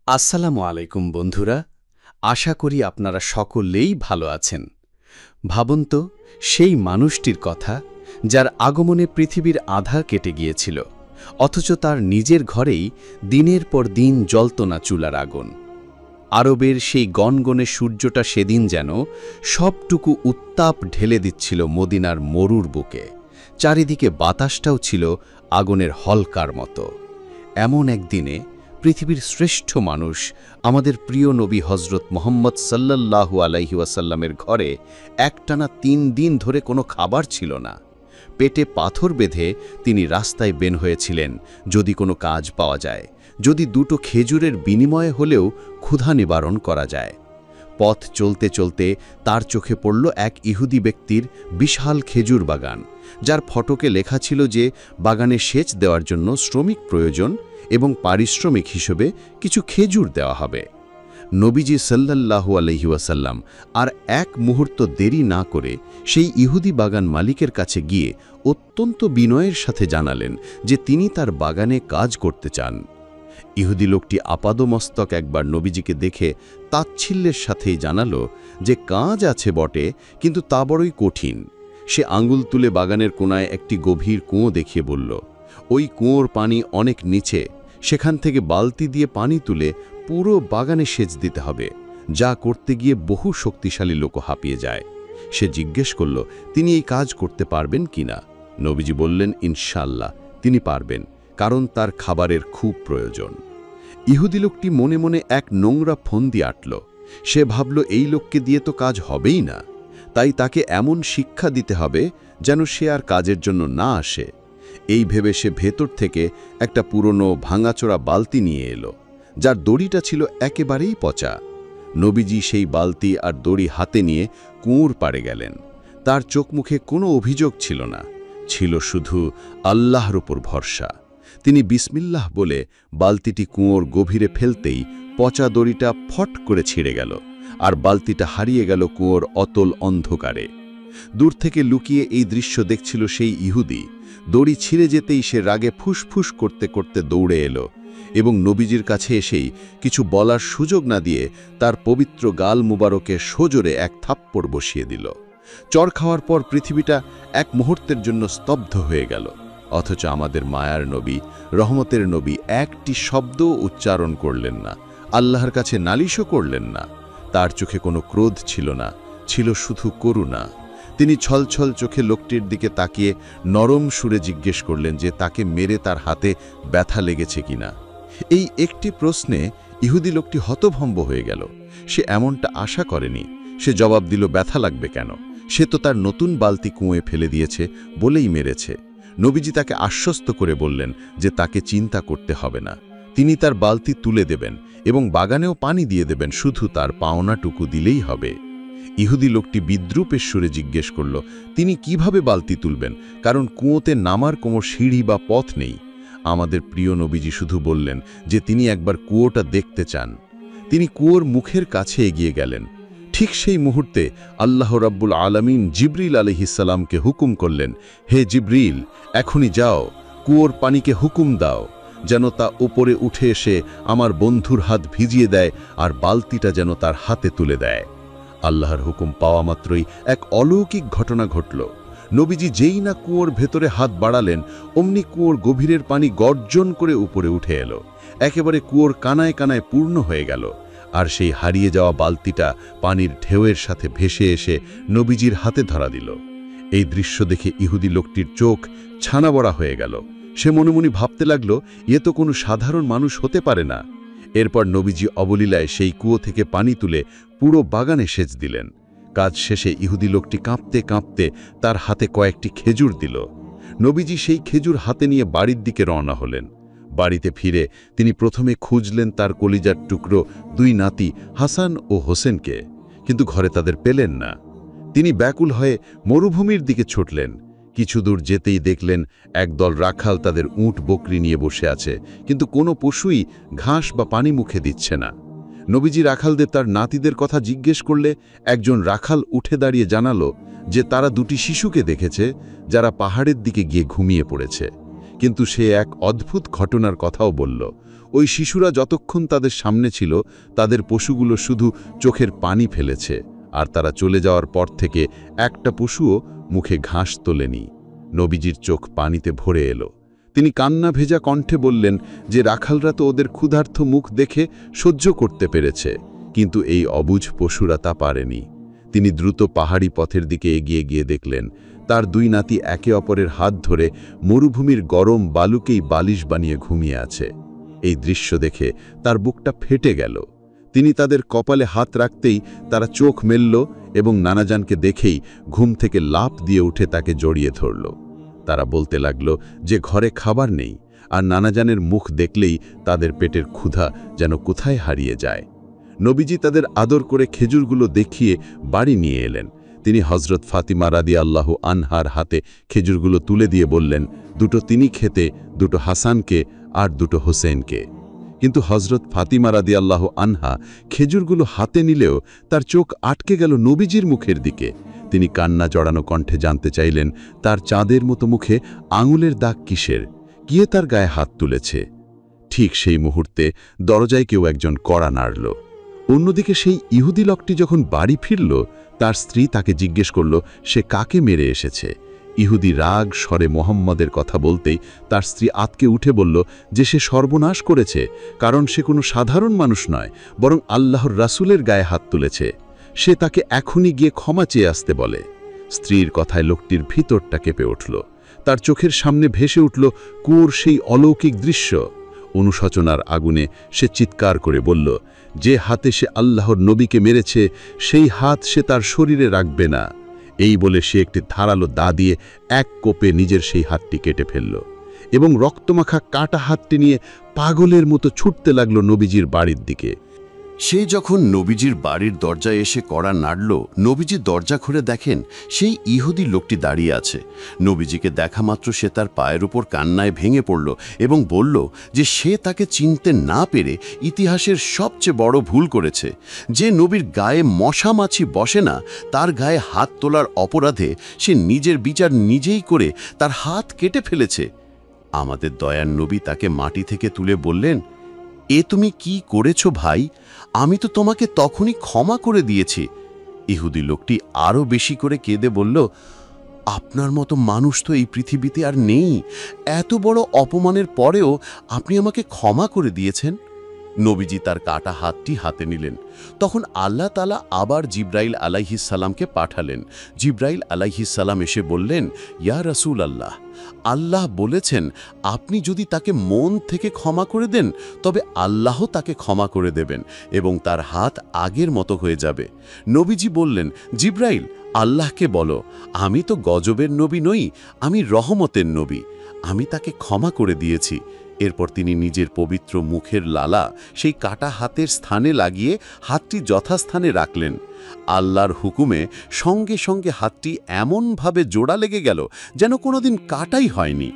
আসসালামু আলাইকুম বন্ধুরা। আশা করি আপনারা সকলেই ভালো আছেন। ভাবুন তো সেই মানুষটির কথা যার আগমনে পৃথিবীর আধা কেটে গিয়েছিল, অথচ তার নিজের ঘরেই দিনের পর দিন জ্বলত না চুলার আগুন। আরবের সেই গনগনে সূর্যটা সেদিন যেন সবটুকু উত্তাপ ঢেলে দিচ্ছিল মদিনার মরুর বুকে। চারিদিকে বাতাসটাও ছিল আগুনের হলকার মতো। এমন একদিনে পৃথিবীর শ্রেষ্ঠ মানুষ আমাদের প্রিয় নবী হজরত মুহাম্মদ সাল্লাল্লাহু আলাইহি ওয়াসাল্লামের ঘরে একটানা ৩ দিন ধরে কোনো খাবার ছিল না। পেটে পাথর বেঁধে তিনি রাস্তায় বের হয়েছিলেন, যদি কোনো কাজ পাওয়া যায়, যদি দুটো খেজুরের বিনিময়ে হলেও ক্ষুধা নিবারণ করা যায়। পথ চলতে চলতে তার চোখে পড়ল এক ইহুদি ব্যক্তির বিশাল খেজুর বাগান, যার ফটকে লেখা ছিল যে বাগানে সেচ দেওয়ার জন্য শ্রমিক প্রয়োজন এবং পারিশ্রমিক হিসেবে কিছু খেজুর দেওয়া হবে। নবীজি সাল্লাল্লাহু আলাইহি ওয়াসাল্লাম আর এক মুহূর্ত দেরি না করে সেই ইহুদি বাগান মালিকের কাছে গিয়ে অত্যন্ত বিনয়ের সাথে জানালেন যে তিনি তার বাগানে কাজ করতে চান। ইহুদি লোকটি আপাদমস্তক একবার নবীজিকে দেখে তাচ্ছিল্যের সাথেই জানালো যে কাজ আছে বটে, কিন্তু তা বড়ই কঠিন। সে আঙুল তুলে বাগানের কোণায় একটি গভীর কুঁয়ো দেখিয়ে বলল, ওই কুঁয়োর পানি অনেক নিচে, সেখান থেকে বালতি দিয়ে পানি তুলে পুরো বাগানে সেচ দিতে হবে, যা করতে গিয়ে বহু শক্তিশালী লোক হাঁপিয়ে যায়। সে জিজ্ঞেস করল, তিনি এই কাজ করতে পারবেন কিনা? নবীজি বললেন, ইনশাআল্লাহ তিনি পারবেন, কারণ তার খাবারের খুব প্রয়োজন। ইহুদি লোকটি মনে মনে এক নোংরা ফন্দি আঁটল। সে ভাবল, এই লোককে দিয়ে তো কাজ হবেই না, তাই তাকে এমন শিক্ষা দিতে হবে যেন সে আর কাজের জন্য না আসে। এই ভেবে সে ভেতর থেকে একটা পুরনো ভাঙাচোরা বালতি নিয়ে এলো, যার দড়িটা ছিল একেবারেই পচা। নবীজি সেই বালতি আর দড়ি হাতে নিয়ে কুয়োর পাড়ে গেলেন। তার চোখ মুখে কোনো অভিযোগ ছিল না, ছিল শুধু আল্লাহর উপর ভরসা। তিনি বিসমিল্লাহ বলে বালতিটি কুয়োর গভীরে ফেলতেই পচা দড়িটা ফট করে ছিঁড়ে গেল, আর বালতিটা হারিয়ে গেল কুয়োর অতল অন্ধকারে। দূর থেকে লুকিয়ে এই দৃশ্য দেখছিল সেই ইহুদি। দড়ি ছিঁড়ে যেতেই সে রাগে ফুসফুস করতে করতে দৌড়ে এলো এবং নবীজির কাছে এসেই কিছু বলার সুযোগ না দিয়ে তার পবিত্র গাল মুবারকে সজোরে এক থাপ্পড় বসিয়ে দিল। চর খাওয়ার পর পৃথিবীটা এক মুহূর্তের জন্য স্তব্ধ হয়ে গেল, অথচ আমাদের মায়ার নবী, রহমতের নবী একটি শব্দ উচ্চারণ করলেন না, আল্লাহর কাছে নালিশও করলেন না। তার চোখে কোনো ক্রোধ ছিল না, ছিল শুধু করুণা। তিনি ছলছল চোখে লোকটির দিকে তাকিয়ে নরম সুরে জিজ্ঞেস করলেন যে তাকে মেরে তার হাতে ব্যথা লেগেছে কিনা। এই একটি প্রশ্নে ইহুদি লোকটি হতভম্ব হয়ে গেল। সে এমনটা আশা করেনি। সে জবাব দিল, ব্যথা লাগবে কেন? সে তো তার নতুন বালতি কুঁয়ে ফেলে দিয়েছে বলেই মেরেছে। নবীজি তাকে আশ্বস্ত করে বললেন যে তাকে চিন্তা করতে হবে না, তিনি তার বালতি তুলে দেবেন এবং বাগানেও পানি দিয়ে দেবেন, শুধু তার পাওনাটুকু দিলেই হবে। ইহুদি লোকটি বিদ্রূপের সুরে জিজ্ঞেস করল, তিনি কিভাবে বালতি তুলবেন, কারণ কুয়োতে নামার কোনো সিঁড়ি বা পথ নেই। আমাদের প্রিয় নবীজি শুধু বললেন যে তিনি একবার কুয়োটা দেখতে চান। তিনি কুয়োর মুখের কাছে এগিয়ে গেলেন। ঠিক সেই মুহূর্তে আল্লাহ রাব্বুল আলামিন জিবরিল আলাইহিসসালামকে হুকুম করলেন, হে জিবরিল, এখনই যাও, কুয়োর পানিকে হুকুম দাও যেন তা উপরে উঠে এসে আমার বন্ধুর হাত ভিজিয়ে দেয় আর বালতিটা যেন তার হাতে তুলে দেয়। আল্লাহর হুকুম পাওয়া মাত্রই এক অলৌকিক ঘটনা ঘটল। নবীজি যেই না কুয়োর ভেতরে হাত বাড়ালেন, অমনি কুয়োর গভীরের পানি গর্জন করে উপরে উঠে এলো, একেবারে কুয়োর কানায় কানায় পূর্ণ হয়ে গেল। আর সেই হারিয়ে যাওয়া বালতিটা পানির ঢেউয়ের সাথে ভেসে এসে নবীজির হাতে ধরা দিল। এই দৃশ্য দেখে ইহুদি লোকটির চোখ ছানাবড়া হয়ে গেল। সে মনে মনে ভাবতে লাগল, এ তো কোনো সাধারণ মানুষ হতে পারে না। এরপর নবীজি অবলীলায় সেই কুয়ো থেকে পানি তুলে পুরো বাগানে সেচ দিলেন। কাজ শেষে ইহুদি লোকটি কাঁপতে কাঁপতে তার হাতে কয়েকটি খেজুর দিল। নবীজি সেই খেজুর হাতে নিয়ে বাড়ির দিকে রওনা হলেন। বাড়িতে ফিরে তিনি প্রথমে খুঁজলেন তার কলিজার টুকরো 2 নাতি হাসান ও হোসেনকে, কিন্তু ঘরে তাদের পেলেন না। তিনি ব্যাকুল হয়ে মরুভূমির দিকে ছুটলেন। কিছু দূর যেতেই দেখলেন একদল রাখাল তাদের উট বকরি নিয়ে বসে আছে, কিন্তু কোনো পশুই ঘাস বা পানি মুখে দিচ্ছে না। নবীজি রাখালদের তার নাতিদের কথা জিজ্ঞেস করলে একজন রাখাল উঠে দাঁড়িয়ে জানালো যে তারা 2টি শিশুকে দেখেছে যারা পাহাড়ের দিকে গিয়ে ঘুমিয়ে পড়েছে। কিন্তু সে এক অদ্ভুত ঘটনার কথাও বলল। ওই শিশুরা যতক্ষণ তাদের সামনে ছিল তাদের পশুগুলো শুধু চোখের পানি ফেলেছে, আর তারা চলে যাওয়ার পর থেকে একটা পশুও মুখে ঘাস তোলেনি। নবীজির চোখ পানিতে ভরে এলো। তিনি কান্না ভেজা কণ্ঠে বললেন যে রাখালরা তো ওদের ক্ষুধার্ত মুখ দেখে সহ্য করতে পেরেছে, কিন্তু এই অবুঝ পশুরা তা পারেনি। তিনি দ্রুত পাহাড়ি পথের দিকে এগিয়ে গিয়ে দেখলেন তার দুই নাতি একে অপরের হাত ধরে মরুভূমির গরম বালুকেই বালিশ বানিয়ে ঘুমিয়ে আছে। এই দৃশ্য দেখে তার বুকটা ফেটে গেল। তিনি তাদের কপালে হাত রাখতেই তারা চোখ মেলল এবং নানাজানকে দেখেই ঘুম থেকে লাফ দিয়ে উঠে তাকে জড়িয়ে ধরল। তারা বলতে লাগল যে ঘরে খাবার নেই, আর নানাজানের মুখ দেখলেই তাদের পেটের ক্ষুধা যেন কোথায় হারিয়ে যায়। নবীজি তাদের আদর করে খেজুরগুলো দেখিয়ে বাড়ি নিয়ে এলেন। তিনি হজরত ফাতিমা রাদিয়াল্লাহু আনহার হাতে খেজুরগুলো তুলে দিয়ে বললেন, দুটো তিনি খেতে, দুটো হাসানকে আর দুটো হোসেনকে। কিন্তু হজরত ফাতিমা রাদিয়াল্লাহু আনহা খেজুরগুলো হাতে নিলেও তার চোখ আটকে গেল নবীজির মুখের দিকে। তিনি কান্না জড়ানো কণ্ঠে জানতে চাইলেন তার চাঁদের মতো মুখে আঙুলের দাগ কিসের, কে তার গায়ে হাত তুলেছে। ঠিক সেই মুহূর্তে দরজায় কেউ একজন কড়া নাড়ল। অন্যদিকে সেই ইহুদি লোকটি যখন বাড়ি ফিরল, তার স্ত্রী তাকে জিজ্ঞেস করল সে কাকে মেরে এসেছে। ইহুদি রাগ স্বরে মোহাম্মদের কথা বলতেই তার স্ত্রী আতকে উঠে বলল যে সে সর্বনাশ করেছে, কারণ সে কোনো সাধারণ মানুষ নয়, বরং আল্লাহর রাসূলের গায়ে হাত তুলেছে। সে তাকে এখনই গিয়ে ক্ষমা চেয়ে আসতে বলে। স্ত্রীর কথায় লোকটির ভিতরটা কেঁপে উঠল। তার চোখের সামনে ভেসে উঠল কুয়োর সেই অলৌকিক দৃশ্য। অনুশোচনার আগুনে সে চিৎকার করে বলল, যে হাতে সে আল্লাহর নবীকে মেরেছে সেই হাত সে তার শরীরে রাখবে না। এই বলে সে একটি ধারালো দা দিয়ে এক কোপে নিজের সেই হাতটি কেটে ফেলল এবং রক্তমাখা কাটা হাতটি নিয়ে পাগলের মতো ছুটতে লাগলো নবীজির বাড়ির দিকে। সে যখন নবীজির বাড়ির দরজায় এসে কড়া নাড়ল, নবীজি দরজা খুলে দেখেন সেই ইহুদি লোকটি দাঁড়িয়ে আছে। নবীজিকে দেখা মাত্র সে তার পায়ের উপর কান্নায় ভেঙে পড়ল এবং বলল যে সে তাকে চিনতে না পেরে ইতিহাসের সবচেয়ে বড় ভুল করেছে। যে নবীর গায়ে মশা মাছি বসে না, তার গায়ে হাত তোলার অপরাধে সে নিজের বিচার নিজেই করে তার হাত কেটে ফেলেছে। আমাদের দয়ার নবী তাকে মাটি থেকে তুলে বললেন, এ তুমি কি করেছো ভাই? আমি তো তোমাকে তখনই ক্ষমা করে দিয়েছি। ইহুদি লোকটি আরও বেশি করে কেঁদে বলল, আপনার মতো মানুষ তো এই পৃথিবীতে আর নেই। এত বড় অপমানের পরেও আপনি আমাকে ক্ষমা করে দিয়েছেন। নবীজি তার কাটা হাতটি হাতে নিলেন। তখন আল্লাহ তাআলা আবার জিব্রাইল আলাইহিস সালামকে পাঠালেন। জিব্রাইল আলাইহিস সালাম এসে বললেন, ইয়া রাসূল আল্লাহ, আল্লাহ বলেছেন আপনি যদি তাকে মন থেকে ক্ষমা করে দেন তবে আল্লাহ তাকে ক্ষমা করে দেবেন এবং তার হাত আগের মতো হয়ে যাবে। নবীজি বললেন, জিব্রাইল, আল্লাহকে বলো আমি তো গজবের নবী নই, আমি রহমতের নবী, আমি তাকে ক্ষমা করে দিয়েছি। এরপর তিনি নিজের পবিত্র মুখের লালা সেই কাটা হাতের স্থানে লাগিয়ে হাতটি যথাস্থানে রাখলেন। আল্লাহর হুকুমে সঙ্গে সঙ্গে হাতটি এমনভাবে জোড়া লেগে গেল যেন কোনোদিন কাটাই হয়নি।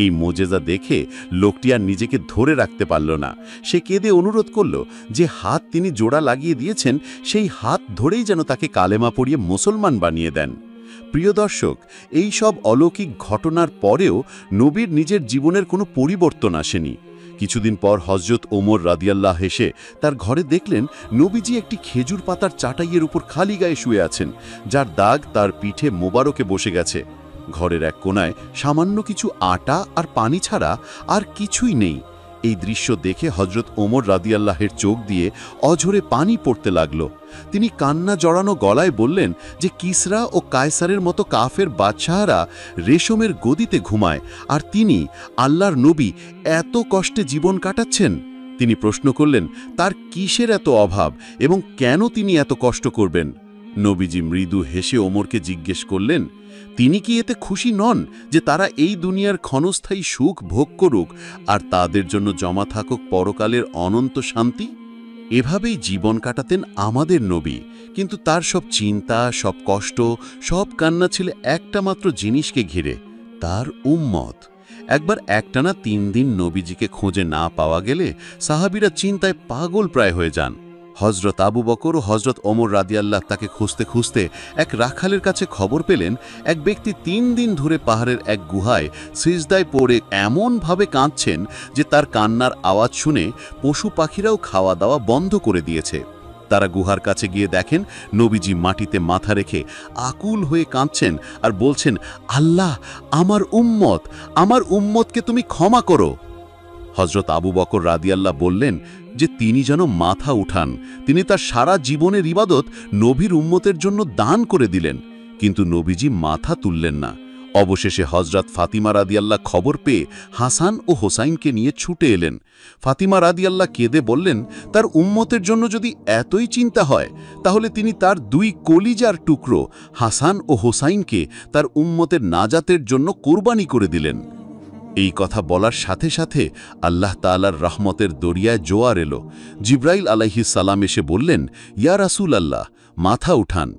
এই মোজেজা দেখে লোকটি আর নিজেকে ধরে রাখতে পারল না। সে কেঁদে অনুরোধ করল যে হাত তিনি জোড়া লাগিয়ে দিয়েছেন সেই হাত ধরেই যেন তাকে কালেমা পড়িয়ে মুসলমান বানিয়ে দেন। প্রিয় দর্শক, এই সব অলৌকিক ঘটনার পরেও নবীর নিজের জীবনের কোনো পরিবর্তন আসেনি। কিছুদিন পর হযরত ওমর রাদিয়াল্লাহু এসে তার ঘরে দেখলেন নবীজি একটি খেজুর পাতার চাটাইয়ের উপর খালি গায়ে শুয়ে আছেন, যার দাগ তার পিঠে মোবারকে বসে গেছে। ঘরের এক কোণায় সামান্য কিছু আটা আর পানি ছাড়া আর কিছুই নেই। এই দৃশ্য দেখে হযরত ওমর রাদিয়াল্লাহের চোখ দিয়ে অঝরে পানি পড়তে লাগল। তিনি কান্না জড়ানো গলায় বললেন যে কিসরা ও কায়সারের মতো কাফের বাদশাহরা রেশমের গদিতে ঘুমায়, আর তিনি আল্লাহর নবী এত কষ্টে জীবন কাটাচ্ছেন। তিনি প্রশ্ন করলেন তার কিসের এত অভাব এবং কেন তিনি এত কষ্ট করবেন। নবীজি মৃদু হেসে ওমরকে জিজ্ঞেস করলেন, তিনি কি এতে খুশি নন যে তারা এই দুনিয়ার ক্ষণস্থায়ী সুখ ভোগ করুক আর তাদের জন্য জমা থাকুক পরকালের অনন্ত শান্তি? এভাবেই জীবন কাটাতেন আমাদের নবী, কিন্তু তার সব চিন্তা, সব কষ্ট, সব কান্না ছিল একটা মাত্র জিনিসকে ঘিরে, তার উম্মত। একবার একটানা 3 দিন নবীজিকে খোঁজে না পাওয়া গেলে সাহাবীরা চিন্তায় পাগল প্রায় হয়ে যান। হজরত আবু বকর ও হজরত ওমর রাদিয়াল্লাহ তাকে খুঁজতে খুঁজতে এক রাখালের কাছে খবর পেলেন এক ব্যক্তি ৩ দিন ধরে পাহাড়ের এক গুহায় সিজদায় পড়ে এমনভাবে কাঁদছেন যে তার কান্নার আওয়াজ শুনে পশু পাখিরাও খাওয়া দাওয়া বন্ধ করে দিয়েছে। তারা গুহার কাছে গিয়ে দেখেন নবীজি মাটিতে মাথা রেখে আকুল হয়ে কাঁদছেন আর বলছেন, আল্লাহ, আমার উম্মতকে তুমি ক্ষমা করো। হজরত আবু বকর রাদিয়াল্লাহ বললেন যে তিনি যেন মাথা উঠান। তিনি তার সারা জীবনের ইবাদত নবীর উম্মতের জন্য দান করে দিলেন, কিন্তু নবীজি মাথা তুললেন না। অবশেষে হজরত ফাতিমা রাদিয়াল্লাহ খবর পেয়ে হাসান ও হোসাইনকে নিয়ে ছুটে এলেন। ফাতিমা রাদিয়াল্লাহ কেঁদে বললেন, তার উম্মতের জন্য যদি এতই চিন্তা হয় তাহলে তিনি তার 2 কলিজার টুকরো হাসান ও হোসাইনকে তার উম্মতের নাজাতের জন্য কোরবানি করে দিলেন। এই কথা বলার সাথে সাথে আল্লাহ তাআলার রহমতের দরিয়ায় জোয়ার এলো। জিব্রাইল আলাইহিস সালাম এসে বললেন, ইয়া রাসূল আল্লাহ, মাথা উঠান,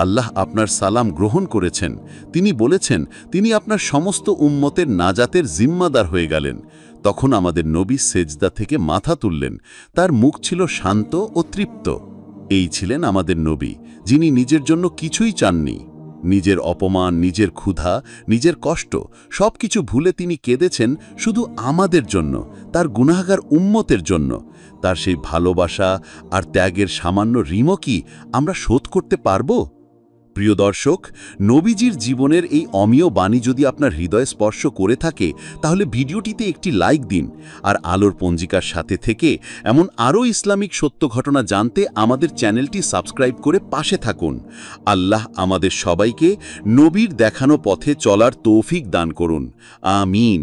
আল্লাহ আপনার সালাম গ্রহণ করেছেন। তিনি বলেছেন তিনি আপনার সমস্ত উম্মতের নাজাতের জিম্মাদার হয়ে গেলেন। তখন আমাদের নবী সেজদা থেকে মাথা তুললেন। তার মুখ ছিল শান্ত ও তৃপ্ত। এই ছিলেন আমাদের নবী, যিনি নিজের জন্য কিছুই চাননি। নিজের অপমান, নিজের ক্ষুধা, নিজের কষ্ট সবকিছু ভুলে তিনি কেঁদেছেন শুধু আমাদের জন্য, তার গুনাহগার উম্মতের জন্য। তার সেই ভালোবাসা আর ত্যাগের সামান্য ঋণও কি আমরা শোধ করতে পারব? প্রিয় দর্শক, নবীজির জীবনের এই অমীয় বাণী যদি আপনার হৃদয়ে স্পর্শ করে থাকে তাহলে ভিডিওটিতে একটি লাইক দিন, আর আলোর পঞ্জিকার সাথে থেকে এমন আরও ইসলামিক সত্য ঘটনা জানতে আমাদের চ্যানেলটি সাবস্ক্রাইব করে পাশে থাকুন। আল্লাহ আমাদের সবাইকে নবীর দেখানো পথে চলার তৌফিক দান করুন। আমিন।